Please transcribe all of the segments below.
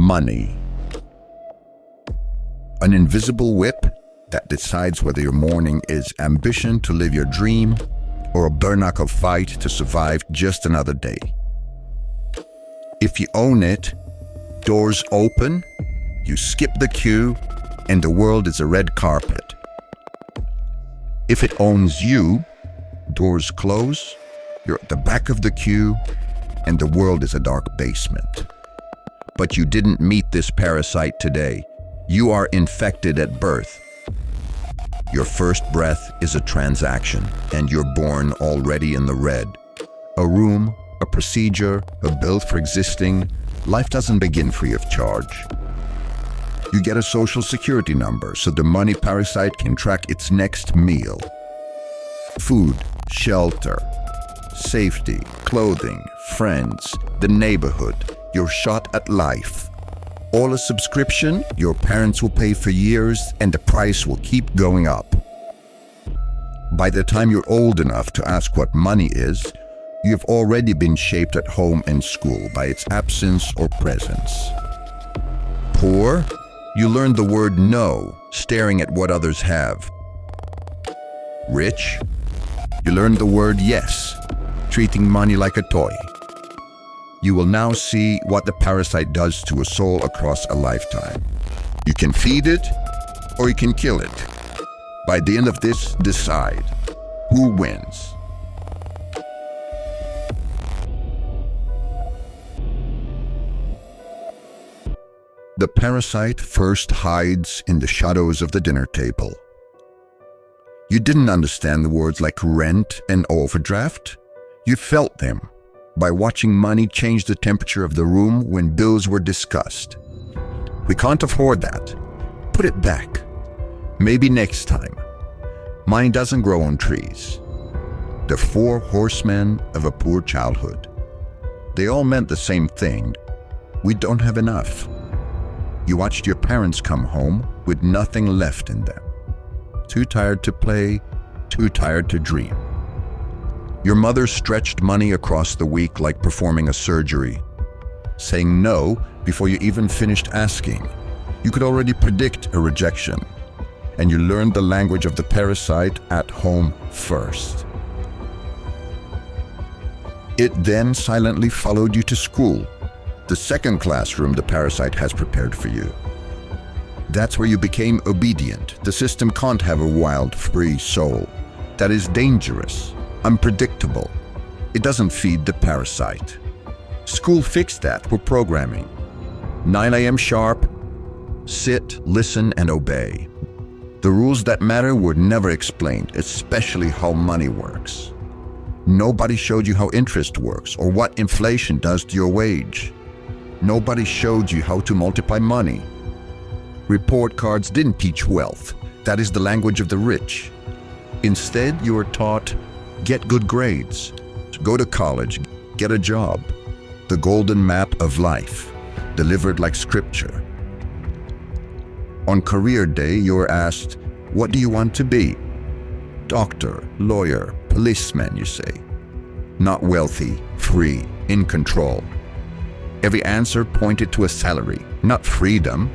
Money. An invisible whip that decides whether your morning is ambition to live your dream or a bare-knuckle fight to survive just another day. If you own it, doors open, you skip the queue, and the world is a red carpet. If it owns you, doors close, you're at the back of the queue, and the world is a dark basement. But you didn't meet this parasite today. You are infected at birth. Your first breath is a transaction, and you're born already in the red. A room, a procedure, a bill for existing. Life doesn't begin free of charge. You get a social security number so the money parasite can track its next meal. Food, shelter, safety, clothing, friends, the neighborhood. You're shot at life. All a subscription your parents will pay for years, and the price will keep going up. By the time you're old enough to ask what money is, you've already been shaped at home and school by its absence or presence. Poor? You learned the word no, staring at what others have. Rich? You learned the word yes, treating money like a toy. You will now see what the parasite does to a soul across a lifetime. You can feed it, or you can kill it. By the end of this, decide who wins. The parasite first hides in the shadows of the dinner table. You didn't understand the words like rent and overdraft. You felt them by watching money change the temperature of the room when bills were discussed. We can't afford that. Put it back. Maybe next time. Money doesn't grow on trees. The four horsemen of a poor childhood. They all meant the same thing. We don't have enough. You watched your parents come home with nothing left in them. Too tired to play, too tired to dream. Your mother stretched money across the week like performing a surgery, saying no before you even finished asking. You could already predict a rejection, and you learned the language of the parasite at home first. It then silently followed you to school, the second classroom the parasite has prepared for you. That's where you became obedient. The system can't have a wild, free soul. That is dangerous, unpredictable. It doesn't feed the parasite. School fixed that with programming. 9 a.m. sharp, sit, listen, and obey. The rules that matter were never explained, especially how money works. Nobody showed you how interest works or what inflation does to your wage. Nobody showed you how to multiply money. Report cards didn't teach wealth. That is the language of the rich. Instead, you were taught, get good grades, go to college, get a job. The golden map of life, delivered like scripture. On career day, you were asked, what do you want to be? Doctor, lawyer, policeman, you say. Not wealthy, free, in control. Every answer pointed to a salary, not freedom.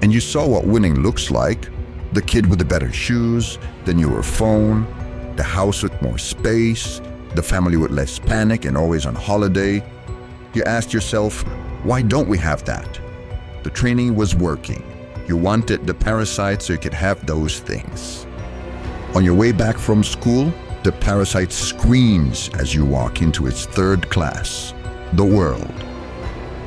And you saw what winning looks like. The kid with the better shoes, the newer phone, the house with more space, the family with less panic and always on holiday. You asked yourself, why don't we have that? The training was working. You wanted the parasite so you could have those things. On your way back from school, the parasite screams as you walk into its third class, the world.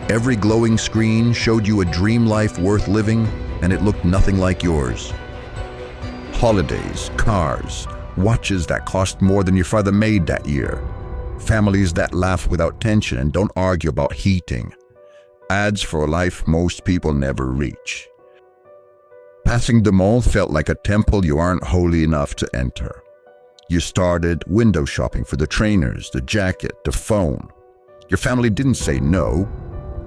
Every glowing screen showed you a dream life worth living, and it looked nothing like yours. Holidays, cars, watches that cost more than your father made that year. Families that laugh without tension and don't argue about heating. Ads for a life most people never reach. Passing the mall felt like a temple you aren't holy enough to enter. You started window shopping for the trainers, the jacket, the phone. Your family didn't say no.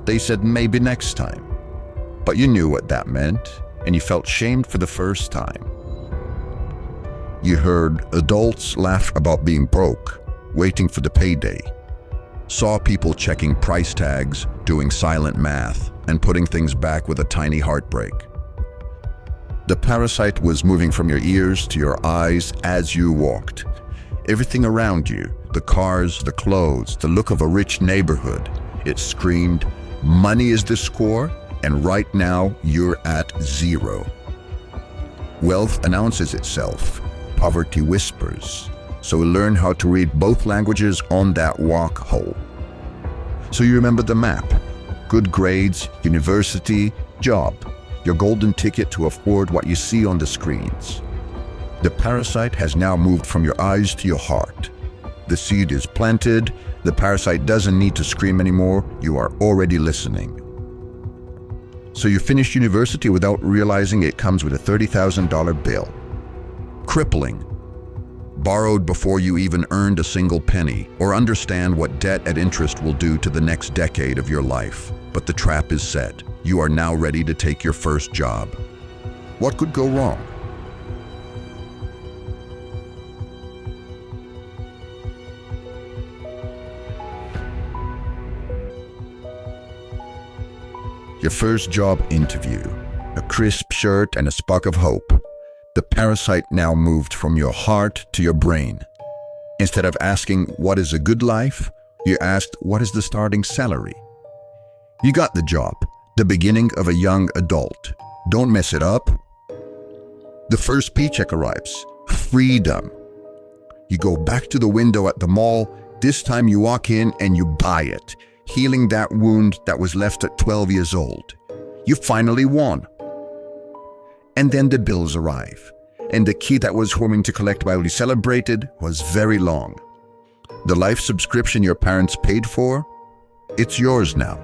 They said maybe next time. But you knew what that meant, and you felt shamed for the first time. You heard adults laugh about being broke, waiting for the payday. Saw people checking price tags, doing silent math. and putting things back with a tiny heartbreak. The parasite was moving from your ears to your eyes as you walked. Everything around you, the cars, the clothes, the look of a rich neighborhood, it screamed, money is the score, and right now you're at zero. Wealth announces itself, poverty whispers. So learn how to read both languages on that walk home. So you remember the map, good grades, university, job, your golden ticket to afford what you see on the screens. The parasite has now moved from your eyes to your heart. The seed is planted, the parasite doesn't need to scream anymore, you are already listening. So you finish university without realizing it comes with a $30,000 bill. Crippling. Borrowed before you even earned a single penny, or understand what debt and interest will do to the next decade of your life. But the trap is set. You are now ready to take your first job. What could go wrong? Your first job interview. A crisp shirt and a spark of hope. The parasite now moved from your heart to your brain. Instead of asking, what is a good life? You asked, what is the starting salary? You got the job, the beginning of a young adult. Don't mess it up. The first paycheck arrives. Freedom. You go back to the window at the mall. This time you walk in and you buy it, healing that wound that was left at 12 years old. You finally won. And then the bills arrive, and the key that was hoping to collect while you celebrated was very long. The life subscription your parents paid for, it's yours now.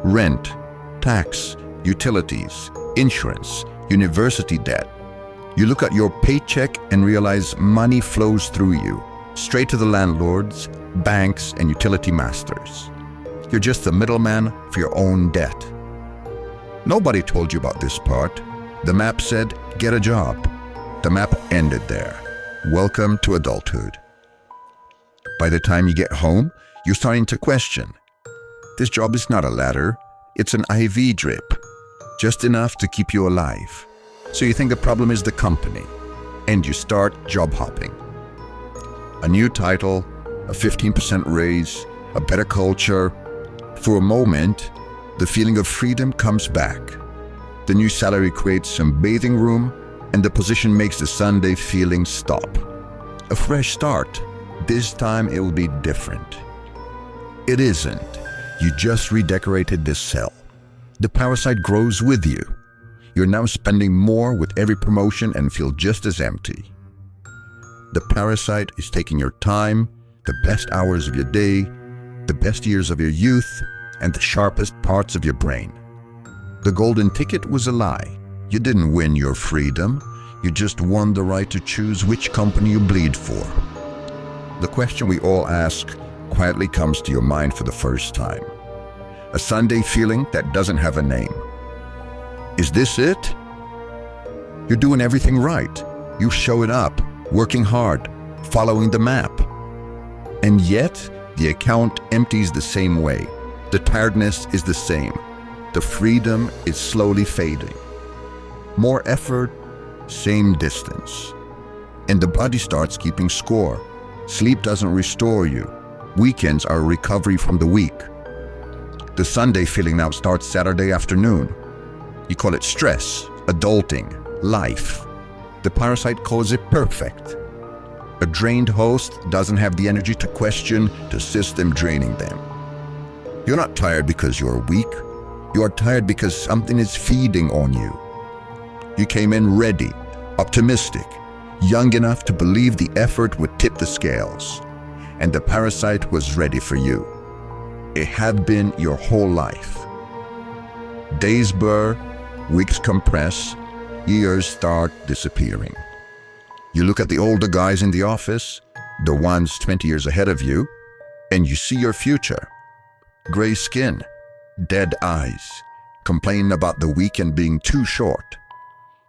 Rent, tax, utilities, insurance, university debt. You look at your paycheck and realize money flows through you, straight to the landlords, banks, and utility masters. You're just the middleman for your own debt. Nobody told you about this part. The map said, get a job. The map ended there. Welcome to adulthood. By the time you get home, you're starting to question. This job is not a ladder, it's an IV drip. Just enough to keep you alive. So you think the problem is the company, and you start job hopping. A new title, a 15% raise, a better culture. For a moment, the feeling of freedom comes back. The new salary creates some bathing room, and the position makes the Sunday feeling stop. A fresh start. This time it will be different. It isn't. You just redecorated this cell. The parasite grows with you. You're now spending more with every promotion and feel just as empty. The parasite is taking your time, the best hours of your day, the best years of your youth, and the sharpest parts of your brain. The golden ticket was a lie. You didn't win your freedom. You just won the right to choose which company you bleed for. The question we all ask quietly comes to your mind for the first time. A Sunday feeling that doesn't have a name. Is this it? You're doing everything right. You show it up, working hard, following the map. And yet, the account empties the same way. The tiredness is the same. The freedom is slowly fading. More effort, same distance. And the body starts keeping score. Sleep doesn't restore you. Weekends are a recovery from the week. The Sunday feeling now starts Saturday afternoon. You call it stress, adulting, life. The parasite calls it perfect. A drained host doesn't have the energy to question the system draining them. You're not tired because you're weak. You are tired because something is feeding on you. You came in ready, optimistic, young enough to believe the effort would tip the scales. And the parasite was ready for you. It had been your whole life. Days blur, weeks compress, years start disappearing. You look at the older guys in the office, the ones 20 years ahead of you, and you see your future. Gray skin, dead eyes, complaining about the weekend being too short.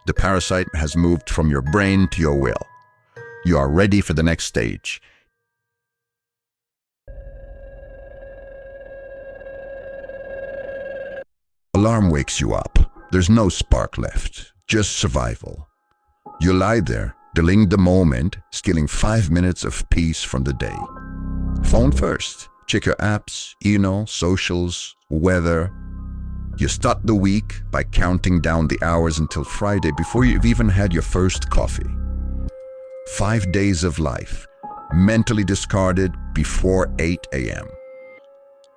The parasite has moved from your brain to your will. You are ready for the next stage. Alarm wakes you up. There's no spark left, just survival. You lie there, delaying the moment, stealing 5 minutes of peace from the day. Phone first. Check your apps, email, socials, weather. You start the week by counting down the hours until Friday before you've even had your first coffee. 5 days of life, mentally discarded before 8 a.m.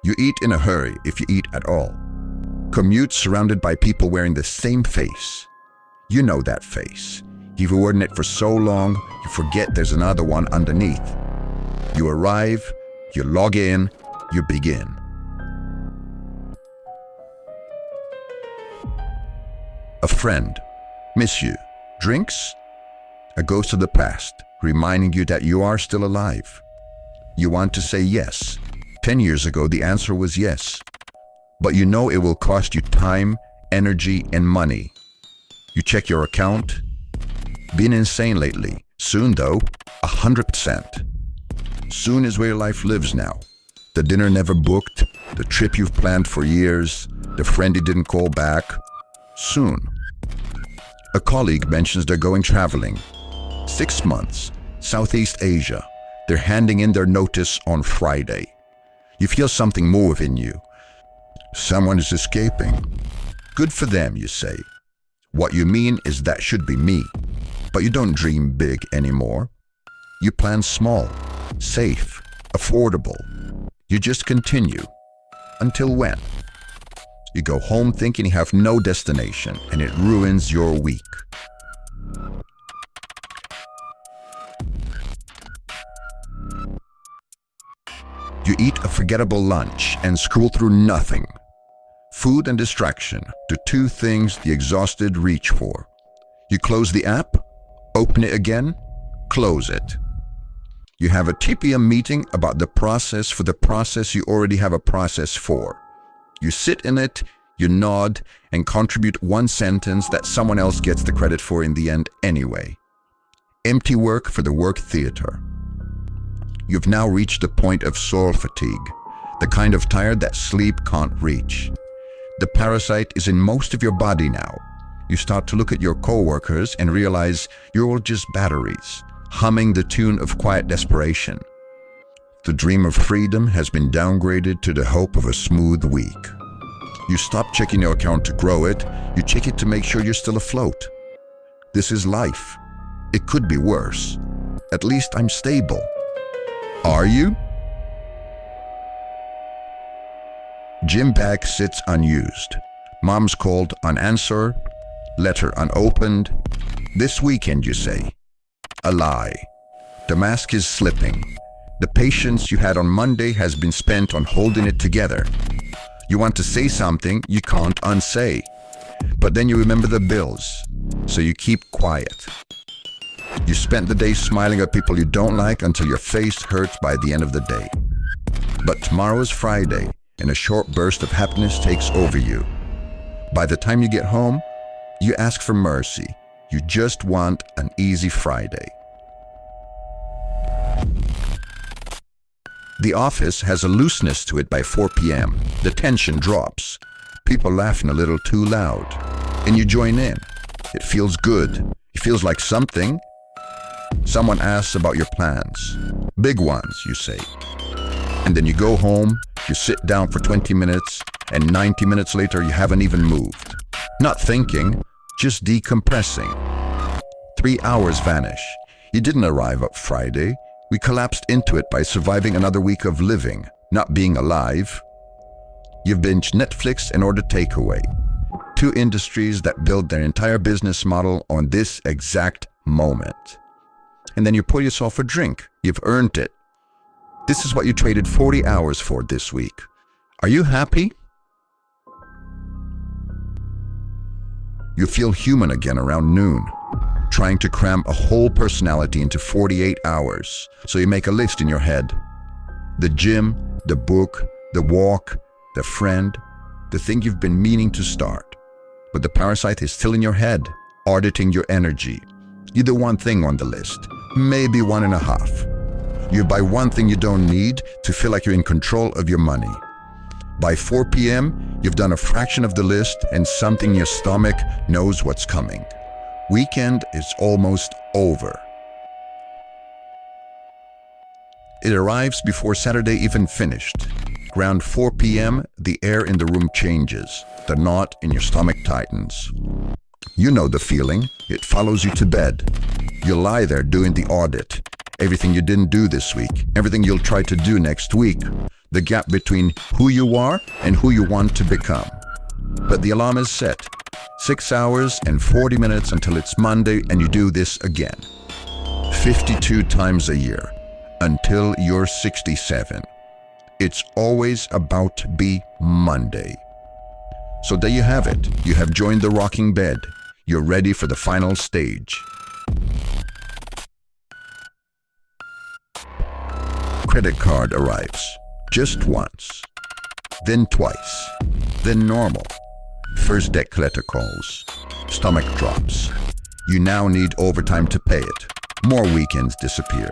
You eat in a hurry if you eat at all. Commute surrounded by people wearing the same face. You know that face. You've worn it for so long, you forget there's another one underneath. You arrive, you log in, you begin. A friend. Miss you. Drinks? A ghost of the past, reminding you that you are still alive. You want to say yes. 10 years ago, the answer was yes. But you know it will cost you time, energy, and money. You check your account. Been insane lately. Soon though, 100%. Soon is where life lives now. The dinner never booked, the trip you've planned for years, the friend you didn't call back. Soon. A colleague mentions they're going traveling. 6 months, Southeast Asia. They're handing in their notice on Friday. You feel something move in you. Someone is escaping. Good for them, you say. What you mean is that should be me. But you don't dream big anymore. You plan small, safe, affordable. You just continue. Until when? You go home thinking you have no destination and it ruins your week. You eat a forgettable lunch and scroll through nothing. Food and distraction, the two things the exhausted reach for. You close the app, open it again, close it. You have a TPM meeting about the process for the process you already have a process for. You sit in it, you nod, and contribute one sentence that someone else gets the credit for in the end anyway. Empty work for the work theater. You've now reached the point of soul fatigue, the kind of tired that sleep can't reach. The parasite is in most of your body now. You start to look at your coworkers and realize you're all just batteries, humming the tune of quiet desperation. The dream of freedom has been downgraded to the hope of a smooth week. You stop checking your account to grow it, you check it to make sure you're still afloat. This is life. It could be worse. At least I'm stable. Are you? Gym bag sits unused. Mom's called unanswered. Letter unopened. This weekend, you say. A lie. The mask is slipping. The patience you had on Monday has been spent on holding it together. You want to say something you can't unsay. But then you remember the bills, so you keep quiet. You spent the day smiling at people you don't like until your face hurts by the end of the day. But tomorrow is Friday, and a short burst of happiness takes over you. By the time you get home, you ask for mercy. You just want an easy Friday. The office has a looseness to it by 4 p.m. The tension drops. People laughing a little too loud. And you join in. It feels good. It feels like something. Someone asks about your plans. Big ones, you say. And then you go home, you sit down for 20 minutes, and 90 minutes later you haven't even moved. Not thinking, just decompressing. 3 hours vanish. You didn't arrive up Friday. We collapsed into it by surviving another week of living, not being alive. You've binged Netflix and ordered takeaway. 2 industries that build their entire business model on this exact moment. And then you pour yourself a drink. You've earned it. This is what you traded 40 hours for this week. Are you happy? You feel human again around noon, trying to cram a whole personality into 48 hours. So you make a list in your head. The gym, the book, the walk, the friend, the thing you've been meaning to start. But the parasite is still in your head, auditing your energy. You do one thing on the list, maybe 1.5. You buy one thing you don't need to feel like you're in control of your money. By 4 p.m., you've done a fraction of the list and something in your stomach knows what's coming. Weekend is almost over. It arrives before Saturday even finished. Around 4 p.m., the air in the room changes. The knot in your stomach tightens. You know the feeling. It follows you to bed. You lie there doing the audit. Everything you didn't do this week, everything you'll try to do next week. The gap between who you are and who you want to become. But the alarm is set. 6 hours and 40 minutes until it's Monday, and you do this again. 52 times a year. Until you're 67. It's always about to be Monday. So there you have it. You have joined the rocking bed. You're ready for the final stage. Credit card arrives. Just once. Then twice. Then normal. First debt collector calls. Stomach drops. You now need overtime to pay it. More weekends disappear.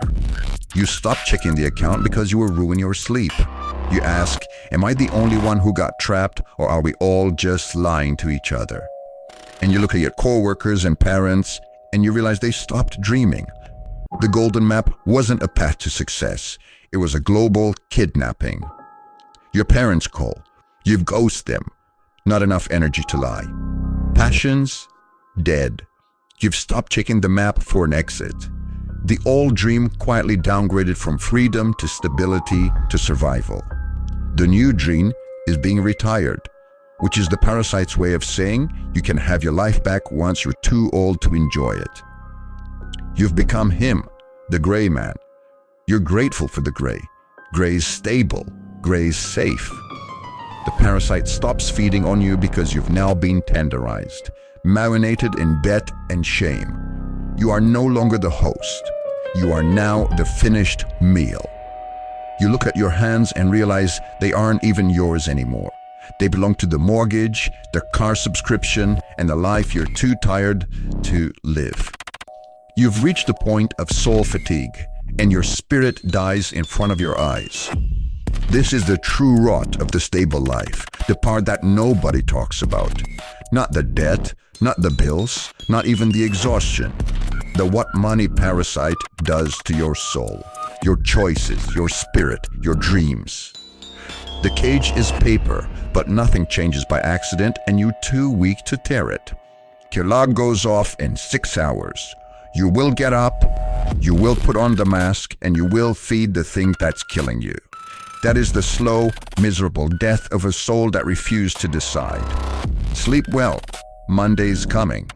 You stop checking the account because you will ruin your sleep. You ask, am I the only one who got trapped, or are we all just lying to each other? And you look at your coworkers and parents and you realize they stopped dreaming. The golden map wasn't a path to success. It was a global kidnapping. Your parents call. You've ghosted them. Not enough energy to lie. Passions? Dead. You've stopped checking the map for an exit. The old dream quietly downgraded from freedom to stability to survival. The new dream is being retired, which is the parasite's way of saying you can have your life back once you're too old to enjoy it. You've become him, the gray man. You're grateful for the gray. Gray's stable. Gray's safe. The parasite stops feeding on you because you've now been tenderized, marinated in debt and shame. You are no longer the host. You are now the finished meal. You look at your hands and realize they aren't even yours anymore. They belong to the mortgage, the car subscription, and the life you're too tired to live. You've reached the point of soul fatigue, and your spirit dies in front of your eyes. This is the true rot of the stable life, the part that nobody talks about. Not the debt, not the bills, not even the exhaustion. The what money parasite does to your soul, your choices, your spirit, your dreams. The cage is paper, but nothing changes by accident, and you're too weak to tear it. Your log goes off in 6 hours. You will get up, you will put on the mask, and you will feed the thing that's killing you. That is the slow, miserable death of a soul that refused to decide. Sleep well. Monday's coming.